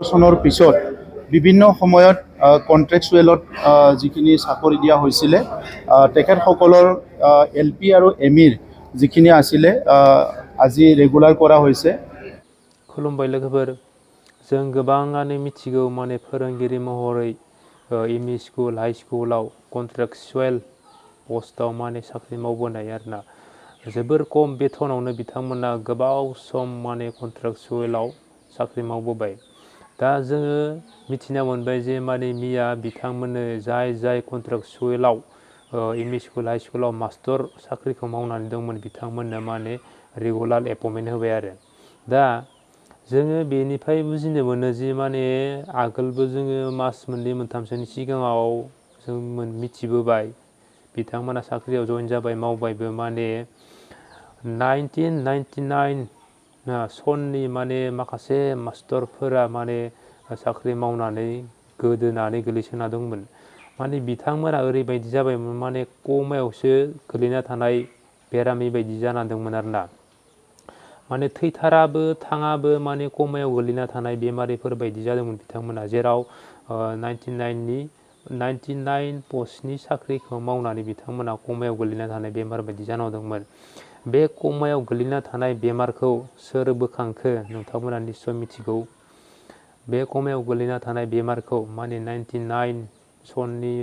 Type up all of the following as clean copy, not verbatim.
চনৰ পিছত বিভিন্ন সময়ত কন্ট্ৰেকচুৱেলত যিখিনি চাকৰি দিয়া হৈছিলে তেখেতসকলৰ এলপি আৰু এমিৰ যিখিনি আছিলে আজি ৰেগুলাৰ কৰা হৈছে। खुलुमबाय लोगोफोर, जों गोबाङानो मिथिगौ माने फोरोंगिरि महरै एमइ स्कुल हाई स्कुलाव कन्ट्रेक्चुवेल पस्टआव माने साख्रि मावबोनाय आरोना जोबोर खम बेथनावनो बिथांमोना गोबाव सम माने कन्ट्रेक्चुवेलाव साख्रि मावबोबाय। दा जोङो मिथिना मोनबाय जे माने मिया बिथांमोननो जाय कन्ट्रेक्चुवेलाव एमइ स्कुल हाई स्कुलाव मास्टर साख्रिखौ मावनानै दंमोन बिथांमोननो माने रेगुलार एपइन्टमेन्ट होबाय आरो। दा जोङो बेनिफ्राय बुजिनो मोनो जे माने आगोलबो जोङो मास मोननै मोनथामसोनि सिगाङाव जों मिथिबोबाय बिथांमोना साख्रियाव जइन जाबाय मावबायबो माने 1999 सननि माने माखासे मास्टरफोरा माने साख्रि मावनानै गोदोनानै गोलैसोना दंमोन। माने बिथांमोना ओरैबायदि जाबायमोन माने कमायावसो गोलैना थानाय बेरामि बायदि जाना दंमोन आरोना। माने थैथाराबो थाङाबो माने कमायाव गोलैना थानाय बेमारिफोर बायदि जादोंमोन बिथांमोना, जेराव 99 पस्टनि साख्रिखौ मावनानै बिथांमोना कमायाव गोलैना थानाय बेमार बायदि जाना दंमोन। बे कमायाव गोलैना थानाय बेमारखौ सोर बोखांखो नोंथांमोना निस्सय मिथिगौ। बे कमायाव गोलैना थानाय बेमारखौ माने 99 सननि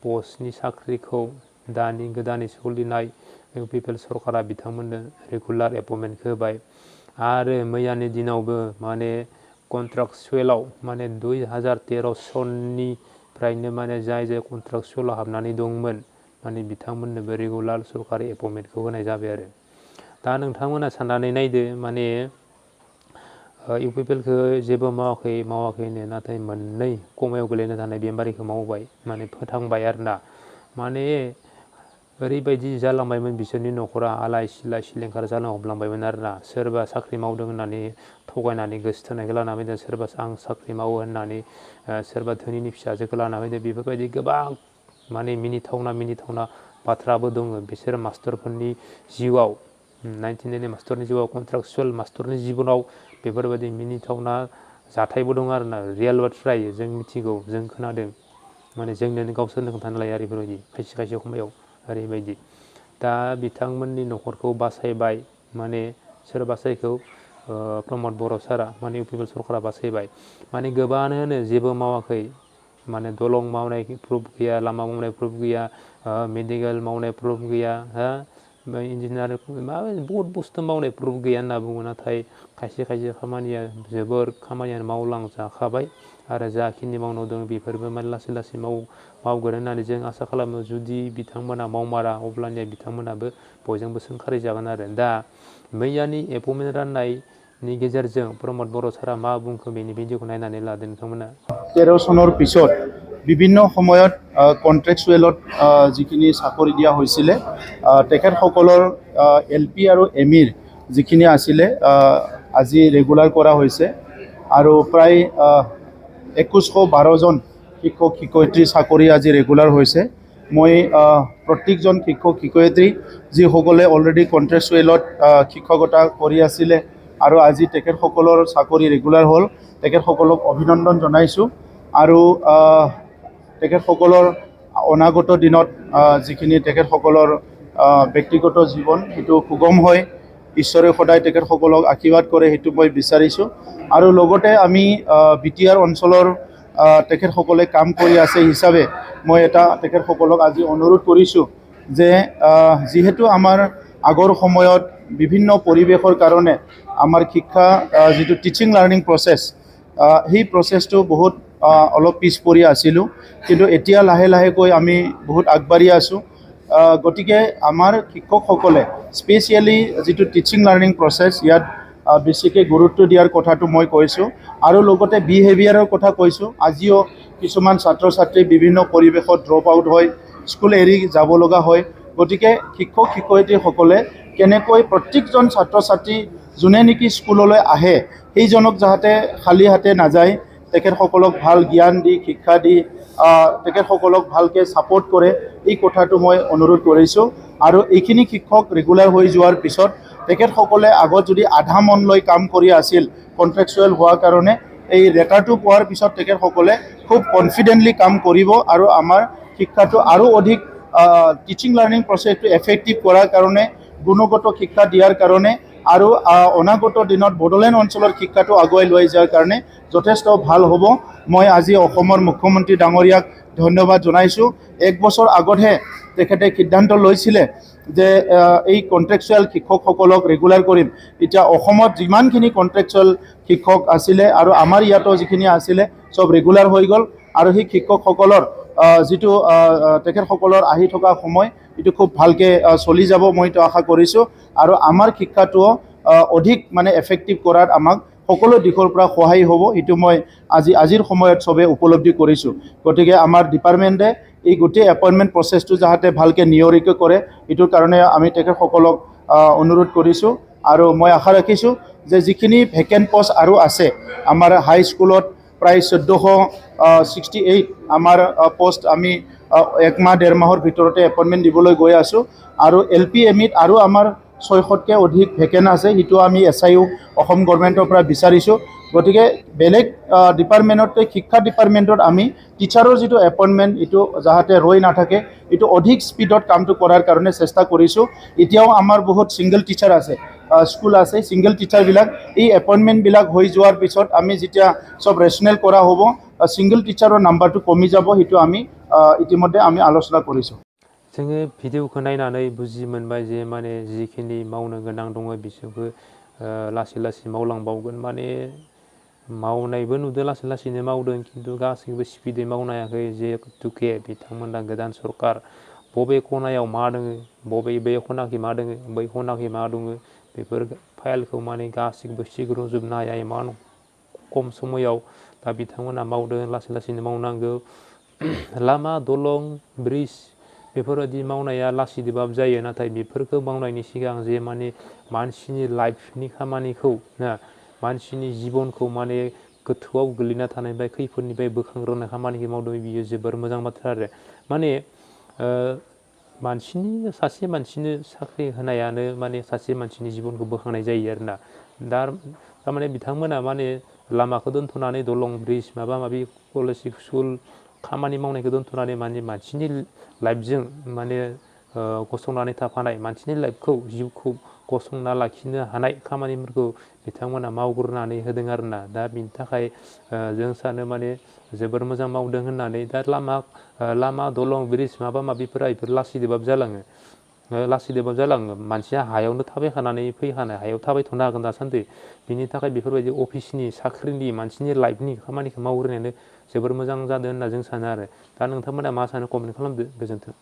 पस्टनि साख्रिखौ दानि गोदानै सोलिनाय पिपल्स सरकारा बिथांमोननो रेगुलार एपइन्टमेन्टखौ होबाय। आरो मैयानि दिनावबो माने कन्ट्रेक्चुवेलाव माने 2013 सननिफ्रायनो माने जाय कन्ट्रेक्चुवेलाव हाबनानै दंमोन माने बिथांमोननोबो रेगुलार सरकारि एपइन्टमेन्टखौ होनाय जाबाय आरो। दा नोंथांमोना साननानै नायदो माने इउपिपिएलखौ जेबो मावाखैनो नाथाय मोननै कमायाव गोलैना थानाय बेमारिखौ मावबाय माने फोथांबाय आरोना। माने ओरैबायदि जालांबायमोन बिसोरनि न'खरा आलाय सिलाय सिलिंखार जानो हमलांबायमोन आरोना। सोरबा साख्रि मावदों होननानै थगायनानै गोसोथोनायखौ लाना फैदों, सोरबा आं साख्रि मावो होननानै सोरबा धोनिनि फिसाजोखौ लाना फैदों। बेफोरबायदि गोबां माने मिनिथावना बाथ्राबो दङ बिसोर मास्टरफोरनि जिउआव, 99 मास्टरनि जिउआव, कन्ट्रेक्चुवेल मास्टरनि जिबनाव बेफोरबायदि मिनिथावना जाथायबो दं आरोना। रियेल बाथ्रा जों मिथिगौ, जों खोनादों, माने जोंनो गावसोरनो खोन्थानो लायो आरो बेफोरबायदि खायसे समायाव ओरैबायदि। दा बिथांमोननि न'खरखौ बासायबाय माने सोर बासायखौ प्रमद बर' सारा माने इउपिपिएल सरकारा बासायबाय। माने गोबाङानो होनो जेबो मावाखै, माने दलं मावनाय प्रुफ गैया, लामा मावनाय प्रुफ गैया, मेडिकेल मावनाय प्रुफ गैया, इन्जिनियार बहुत बुस्थु मावनाय प्रुफ गैया होनना बुङो। नाथाय खायसे खामानिया खामानियानो मावलांजाखाबाय आरो जाखिनि मावनो दं बेफोरबो माने लासै मावगोन होननानै जों आसा खालामो। जुदि बिथांमोना मावमारा अब्लानिया बिथांमोनाबो बयजोंबो सोंखारि जागोन आरो। दा मैयानि एपइन्टमेन्ट राननायनि गेजेरजों प्रमद बर' सारा मा बुंखो बेनि भिडिअखौ नायनानै लादो नोंथांमोना। 13 চনৰ পিছত বিভিন্ন সময়ত কন্ট্ৰেকচুৱেলত যিখিনি চাকৰি দিয়া হৈছিলে তেখেতসকলৰ এলপি আৰু এমিৰ যিখিনি আছিলে আজি ৰেগুলাৰ কৰা হৈছে আৰু প্ৰায় 2112 জন শিক্ষক শিক্ষয়িত্ৰী চাকৰি আজি ৰেগুলাৰ হৈছে। মই প্ৰত্যেকজন শিক্ষক শিক্ষয়িত্ৰী যিসকলে অলৰেডি কন্ট্ৰেকচুৱেলত শিক্ষকতা কৰি আছিলে আৰু আজি তেখেতসকলৰ চাকৰি ৰেগুলাৰ হ'ল, তেখেতসকলক অভিনন্দন জনাইছোঁ। আৰু তেখেতসকলৰ অনাগত দিনত যিখিনি তেখেতসকলৰ ব্যক্তিগত জীৱন সেইটো সুগম হয়, ঈশ্বৰে সদায় তেখেতসকলক আশীৰ্বাদ কৰে সেইটো মই বিচাৰিছোঁ। আৰু লগতে আমি বিটিআৰ অঞ্চলৰ তেখেতসকলে কাম কৰি আছে হিচাপে মই তেখেতসকলক আজি অনুৰোধ কৰিছোঁ যে যিহেতু আমাৰ আগৰ সময়ত বিভিন্ন পৰিৱেশৰ কাৰণে আমাৰ শিক্ষা যিটো টিচিং লাৰ্ণিং প্ৰচেছ সেই প্ৰচেছটো বহুত অলপ পিছ পৰি আছিলোঁ, কিন্তু এতিয়া লাহেকৈ আমি বহুত আগবাঢ়ি আছোঁ। গতিকে আমাৰ শিক্ষকসকলে স্পেচিয়েলি যিটো টিচিং লাৰ্ণিং প্ৰচেছ ইয়াত বেছিকৈ গুৰুত্ব দিয়াৰ কথাটো মই কৈছোঁ আৰু লগতে বিহেভিয়াৰৰ কথা কৈছোঁ। আজিও কিছুমান ছাত্ৰ ছাত্ৰী বিভিন্ন পৰিৱেশত ড্ৰপ আউট হয়, স্কুল এৰি যাব লগা হয়। গতিকে শিক্ষক শিক্ষয়িত্ৰীসকলে কেনেকৈ প্ৰত্যেকজন ছাত্ৰ ছাত্ৰী যোনে নেকি স্কুললৈ আহে সেইজনক যাতে খালী হাতে নাযায়, তেখেতসকলক ভাল জ্ঞান দি শিক্ষা দি তেখেতসকলক ভালকৈ ছাপোৰ্ট কৰে, এই কথাটো মই অনুৰোধ কৰিছোঁ। আৰু এইখিনি শিক্ষক ৰেগুলাৰ হৈ যোৱাৰ পিছত তেখেতসকলে আগত যদি আধা মন লৈ কাম কৰি আছিল কন্ট্ৰেকচুৱেল হোৱাৰ কাৰণে, এই লেটাৰটো পোৱাৰ পিছত তেখেতসকলে খুব কনফিডেণ্টলি কাম কৰিব আৰু আমাৰ শিক্ষাটো আৰু অধিক টিচিং লাৰ্ণিং প্ৰচেছটো এফেক্টিভ কৰাৰ কাৰণে গুণগত শিক্ষা দিয়াৰ কাৰণে আৰু অনাগত দিনত বড়োলেণ্ড অঞ্চলৰ শিক্ষাটো আগুৱাই লৈ যোৱাৰ কাৰণে যথেষ্ট ভাল হ'ব। মই আজি অসমৰ মুখ্যমন্ত্ৰী ডাঙৰীয়াক ধন্যবাদ জনাইছোঁ। 1 বছৰ আগতহে তেখেতে সিদ্ধান্ত লৈছিলে যে এই কণ্ট্ৰেকচুৱেল শিক্ষকসকলক ৰেগুলাৰ কৰিম। এতিয়া অসমত যিমানখিনি কণ্ট্ৰেকচুৱেল শিক্ষক আছিলে আৰু আমাৰ ইয়াতো যিখিনি আছিলে চব ৰেগুলাৰ হৈ গ'ল আৰু সেই শিক্ষকসকলৰ যিটো তেখেতসকলৰ আহি থকা সময় এইটো খুব ভালকৈ চলি যাব মইতো আশা কৰিছোঁ আৰু আমাৰ শিক্ষাটোও অধিক মানে এফেক্টিভ কৰাত আমাক সকলো দিশৰ পৰা সহায় হ'ব। এইটো মই আজিৰ সময়ত চবে উপলব্ধি কৰিছোঁ। গতিকে আমাৰ ডিপাৰ্টমেণ্টে এই গোটেই এপইণ্টমেণ্ট প্ৰচেছটো যাতে ভালকৈ নিয়ৰিকৈ কৰে এইটোৰ কাৰণে আমি তেখেতসকলক অনুৰোধ কৰিছোঁ আৰু মই আশা ৰাখিছোঁ যে যিখিনি ভেকেণ্ট পষ্ট আৰু আছে আমাৰ হাইস্কুলত প্ৰায় 1468 আমাৰ পোষ্ট আমি 1 মাহ 1.5 মাহৰ ভিতৰতে এপইণ্টমেণ্ট দিবলৈ গৈ আছোঁ আৰু LP MEত আৰু আমাৰ 600তকৈ অধিক ভেকেণ্ট আছে। সেইটো আমি SIU অসম গভৰ্ণমেণ্টৰ পৰা বিচাৰিছোঁ। গতিকে বেলেগ ডিপাৰ্টমেণ্টতকৈ শিক্ষা ডিপাৰ্টমেণ্টত আমি টিচাৰৰ যিটো এপইণ্টমেণ্ট এইটো যাতে ৰৈ নাথাকে এইটো অধিক স্পীডত কামটো কৰাৰ কাৰণে চেষ্টা কৰিছোঁ। এতিয়াও আমাৰ বহুত ছিংগল টিচাৰ আছে, স্কুল আছে, ছিংগল টিচাৰবিলাক এই এপইণ্টমেণ্টবিলাক হৈ যোৱাৰ পিছত আমি যেতিয়া চব ৰেচনেল কৰা হ'ব ছিংগল টিচাৰৰ নাম্বাৰটো কমি যাব। সেইটো আমি ইতিমধ্যে আমি আলোচনা কৰিছোঁ। जोङो भिडिअखौ नायनानै बुजि मोनबाय जे माने जिखिनि मावनो गोनां दङ बिसोरखौ लासै लासै मावलांबावगोन। माने मावनायबो नुदों, लासै लासैनो मावदों, खिन्थु गासैबो स्पिडै मावनो हायाखै। जिहेतुके बिथांमोना गोदान सरकार बबे खनायाव मा दोङो, बे खनाखै मा दोङो, बै खनाखै मा दङ बेफोर फाइलखौ माने गासैबो सिग्रोजोबनो हाया इमान खम समायाव। दा बिथांमोना मावदों, लासै लासैनो मावनांगौ। लामा दलं ब्रिज बेफोरबायदि मावनाया लासैबाबो जायो, नाथाय बेफोरखौ मावनायनि सिगां जे माने मानसिनि लाइफनि खामानिखौ ना मानसिनि जिबनखौ माने गोथौआव गोलैना थानायनिफ्राय खैफोदनिफ्राय बोखांग्रोनाय खामानिखौ मावदों बियो जोबोर मोजां बाथ्रा आरो। माने सासे मानसिनो साख्रि होनायानो माने सासे मानसिनि जिबनखौ बोखांनाय जायो आरोना। थारमाने बिथांमोना माने लामाखौ दोनथ'नानै दलं ब्रिज माबा माबि कलेज स्कुल खामानि मावनायखौ दोनथ'नानै माने मानसिनि लाइफजों माने गसंनानै थाफानाय मानसिनि लाइफखौ जिउखौ गसंना लाखिनो हानाय खामानिफोरखौ बिथांमोना मावग्रोनानै होदों आरोना। दा बिनि थाखाय जों सानो माने जोबोर मोजां मावदों होननानै। दा लामा दलं ब्रिज माबा माबिफोरा बेफोर लासैदोबाबो जालाङो, मानसिया हायावनो थाबायखानानै फैखानाय, हायाव थाबायथ'नो हागोन दासान्दि। बिनि थाखाय बेफोरबायदि अफिसनि साख्रिनि मानसिनि लाइफनि खामानिखौ मावग्रोनायानो जोबोर मोजां जादों होनना जों सानो आरो। दा नोंथांमोना मा सानो कमेन्ट खालामदो। गोजोन्थों।